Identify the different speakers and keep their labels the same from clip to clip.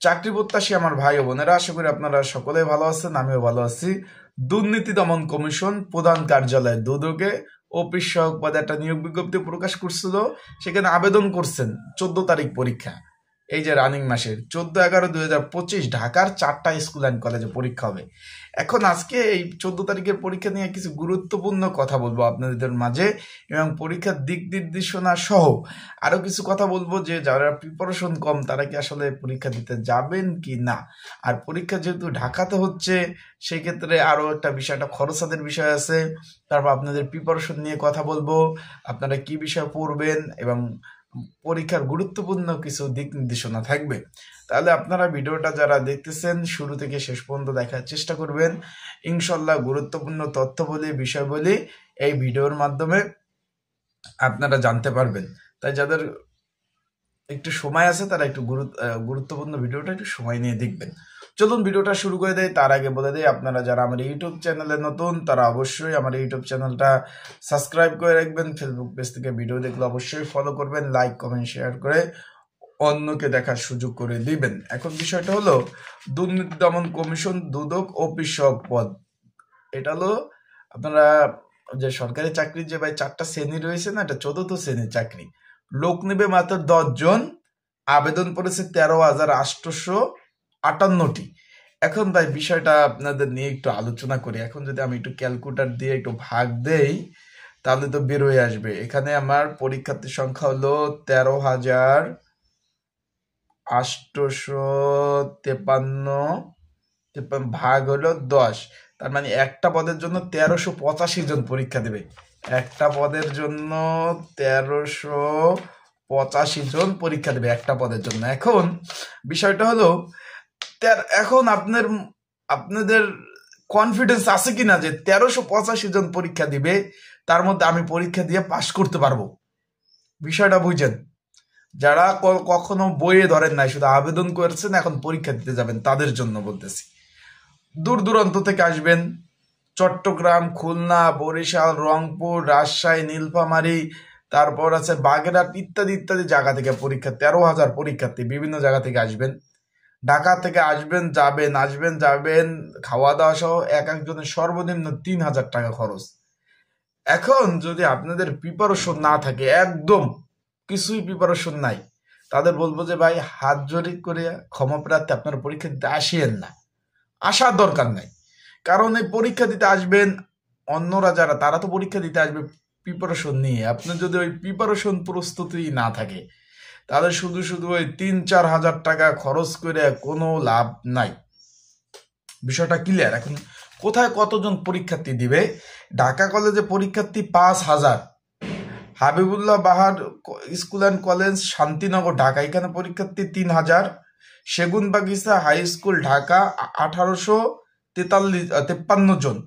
Speaker 1: চাকরি প্রত্যাশী আমার ভাই ও বোনেরা, আশা করি আপনারা সকলে ভালো আছেন, আমিও ভালো আছি। দুর্নীতি দমন কমিশন প্রধান কার্যালয় দুদকে অফিস সহক পদে একটা নিয়োগ বিজ্ঞপ্তি প্রকাশ করছিল। সেখানে আবেদন করছেন 14 তারিখ পরীক্ষা, এই যে রানিং মাসের 14/11/2025 ঢাকার 4টা স্কুল অ্যান্ড কলেজে পরীক্ষা হবে। এখন আজকে এই 14 তারিখের পরীক্ষা নিয়ে কিছু গুরুত্বপূর্ণ কথা বলবো আপনাদের মাঝে, এবং পরীক্ষার দিক নির্দেশনা সহ আরো কিছু কথা বলবো যে যারা প্রিপারেশন কম তারা কি আসলে পরীক্ষা দিতে যাবেন কি না। আর পরীক্ষা যেহেতু ঢাকাতে হচ্ছে, সেই ক্ষেত্রে আরো একটা বিষয়টা খরচাদের বিষয় আছে। তারপর আপনাদের প্রিপারেশন নিয়ে কথা বলবো, আপনারা কি বিষয় পড়বেন এবং পরীক্ষার গুরুত্বপূর্ণ কিছু দিক নির্দেশনা থাকবে। তাহলে আপনারা ভিডিওটা যারা দেখতেছেন শুরু থেকে শেষ পর্যন্ত দেখার চেষ্টা করবেন। ইনশাল্লাহ গুরুত্বপূর্ণ তথ্য বলি, বিষয় বলি এই ভিডিওর মাধ্যমে আপনারা জানতে পারবেন। তাই যাদের একটু সময় আছে তারা একটু গুরুত্বপূর্ণ ভিডিওটা একটু সময় নিয়ে দেখবেন। চলুন ভিডিওটা শুরু করে দেয়। তার আগে বলে দেয়, আপনারা যারা আমার ইউটিউব চ্যানেলে নতুন তারা অবশ্যই আমার ইউটিউব চ্যানেলটা সাবস্ক্রাইব করে রাখবেন। ফেসবুক পেজ থেকে ভিডিও দেখলে অবশ্যই ফলো করবেন, লাইক কমেন্ট শেয়ার করে অন্যকে দেখার সুযোগ করে দিবেন। এখন বিষয়টা হলো দুর্নীতি দমন কমিশন দুদক অফিস সহক পদ। এটা হলো আপনারা যে সরকারি চাকরির যে ভাই 4টা শ্রেণী রয়েছে না, এটা 4র্থ শ্রেণীর চাকরি। লোক নেবে মাত্র 10 জন, আবেদন করেছে 13,858টি। এখন ভাই বিষয়টা আপনাদের নিয়ে একটু আলোচনা করি। এখন যদি আমি একটু ক্যালকুলেটর দিয়ে একটু ভাগ দেই তাহলে তো বের হয়ে আসবে। এখানে আমার পরীক্ষার্থীর সংখ্যা হলো 13,853 ভাগ হলো 10, তার মানে একটা পদের জন্য 1385 জন পরীক্ষা দেবে। একটা পদের জন্য 1385 জন পরীক্ষা দেবে একটা পদের জন্য। এখন বিষয়টা হলো এখন আপনাদের কনফিডেন্স আছে কিনা যে 1385 জন পরীক্ষা দিবে, তার মধ্যে আমি পরীক্ষা দিয়ে পাশ করতে পারবো। বিষয়টা বুঝছেন? যারা কখনো বইয়ে ধরেন নাই, শুধু আবেদন করেছেন, এখন পরীক্ষা দিতে যাবেন, তাদের জন্য বলতেছি। দূর দূরান্ত থেকে আসবেন, চট্টগ্রাম, খুলনা, বরিশাল, রংপুর, রাজশাহী, নীলফামারী, তারপর আছে বাগেরহাট ইত্যাদি ইত্যাদি জায়গা থেকে পরীক্ষা, 13,000 পরীক্ষার্থী বিভিন্ন জায়গা থেকে আসবেন। ঢাকা থেকে আসবেন যাবেন, খাওয়া দাওয়া সহ একজনের সর্বনিম্ন 3,000 টাকা খরচ। এখন যদি আপনাদের প্রিপারেশন না থাকে, একদম কিছুই প্রিপারেশন নাই, তাদের বলবো যে ভাই হাত জোড়ি করে ক্ষমা প্রার্থী আপনারা পরীক্ষা দিতে আসিয়েন না, আসার দরকার নাই। কারণ এই পরীক্ষা দিতে আসবেন অন্যরা যারা, তারা তো পরীক্ষা দিতে আসবে প্রিপারেশন নিয়ে। আপনার যদি ওই প্রিপারেশন প্রস্তুতি না থাকে তাহলে শুধু শুধু ওই 3-4 হাজার টাকা খরচ করে কোনো লাভ নাই। বিষয়টা ক্লিয়ার? এখন কোথায় কতজন পরীক্ষার্থী দিবে? ঢাকা কলেজে পরীক্ষার্থী 5,000, Habibullah Bahar school and college Shantinagar Dhaka, এখানে পরীক্ষার্থী 3,000। সেগুনবাগিচা হাই স্কুল ঢাকা 1,853 জন,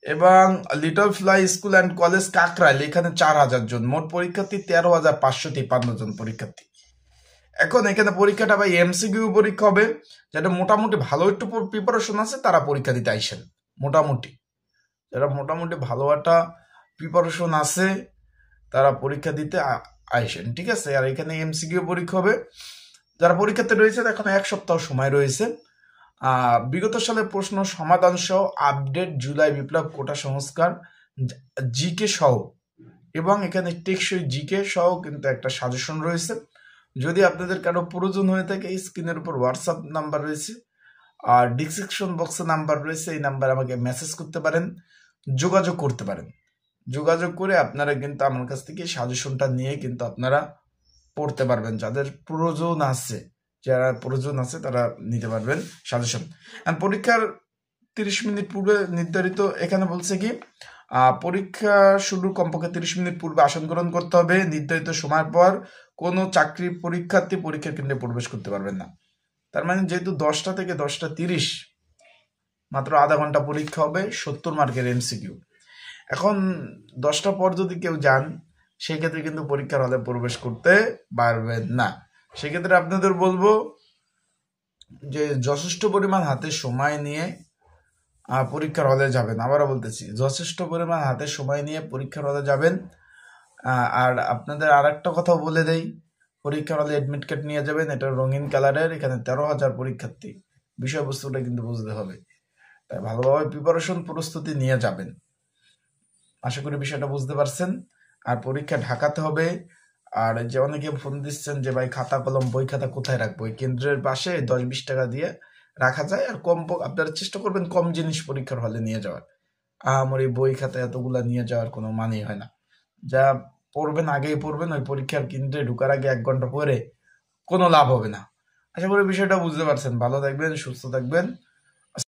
Speaker 1: এবং little fly school and college Kakrail, এখানে 4,000 জন। মোট পরীক্ষার্থী 13,553 জন পরীক্ষার্থী। এখন এখানে পরীক্ষাটা ভাই এমসিকিউ পরীক্ষা হবে। যারা মোটামুটি ভালো একটু প্রিপারেশন আছে তারা পরীক্ষা দিতে আইসেন। যারা মোটামুটি ভালো একটা প্রিপারেশন আছে তারা পরীক্ষা দিতে আইসেন, ঠিক আছে? আর এখানে এমসিকিউ পরীক্ষা হবে। যারা পরীক্ষাতে রয়েছে এখন 1 সপ্তাহ সময় রয়েছে। বিগত সালে প্রশ্ন সমাধান সহ আপডেট, জুলাই বিপ্লব, কোটা সংস্কার, জিকে সহ, এবং এখানে টেকসই জিকে সহ কিন্তু একটা সাজেশন রয়েছে। যদি আপনাদের কারো প্রয়োজন হয়ে থাকে স্ক্রিনের উপর হোয়াটসঅ্যাপ নাম্বার রয়েছে আর ডিসক্রিপশন বক্সে নাম্বার রয়েছে, এই নাম্বারে আমাকে মেসেজ করতে পারেন, যোগাযোগ করতে পারেন। যোগাযোগ করে আপনারা কিন্তু আমার কাছ থেকে সাজেশনটা নিয়ে কিন্তু আপনারা পড়তে পারবেন। যারা প্রয়োজন আছে তারা নিতে পারবেন সাজেশন। পরীক্ষার 30 মিনিট পূর্বে নির্ধারিত, এখানে বলছে কি পরীক্ষা শুরুর কমপক্ষে 30 মিনিট পূর্বে আসন গ্রহণ করতে হবে। নির্ধারিত সময় পর কোনো চাকরি পরীক্ষার্থী পরীক্ষা কেন্দ্রে প্রবেশ করতে পারবেন না। তার মানে যেহেতু 10টা থেকে 10টা 30 মাত্র আধা ঘন্টা পরীক্ষা হবে, 70 মার্কের এমসিকিউ। এখন 10টার পর যদি কেউ যান সেক্ষেত্রে কিন্তু পরীক্ষার হলে প্রবেশ করতে পারবেন না। সেক্ষেত্রে আপনাদের বলবো যে যথেষ্ট পরিমাণ হাতে সময় নিয়ে পরীক্ষার হলে যাবেন। আবারও বলতেছি, যথেষ্ট পরিমাণ হাতে সময় নিয়ে পরীক্ষার হলে যাবেন। আর আপনাদের আর একটা কথা বলে দেই, পরীক্ষার হলে অ্যাডমিট কার্ড নিয়ে যাবেন, এটা রঙিন কালারের, এখানে 13,000 পরীক্ষার্থী, বিষয়বস্তুটা কিন্তু বুঝতে হবে, তাই ভালোভাবে প্রিপারেশন প্রস্তুতি নিয়ে যাবেন। আশা করি বিষয়টা বুঝতে পারছেন। আর পরীক্ষা ঢাকাতে হবে। আর যে অনেকে ফোন দিচ্ছেন যে ভাই খাতা কলম বই খাতা কোথায় রাখবো, ওই কেন্দ্রের পাশে 10-20 টাকা দিয়ে রাখা যায়। আর আপনারা চেষ্টা করবেন কম জিনিস পরীক্ষার হলে নিয়ে যাওয়ার। আমার এই বই খাতা এতগুলা নিয়ে যাওয়ার কোনো মানেই হয় না। যা পড়বেন আগেই পড়বেন, ওই পরীক্ষার কেন্দ্রে ঢুকার আগে 1 ঘন্টা পরে কোনো লাভ হবে না। আশা করি বিষয়টা বুঝতে পারছেন। ভালো থাকবেন, সুস্থ থাকবেন।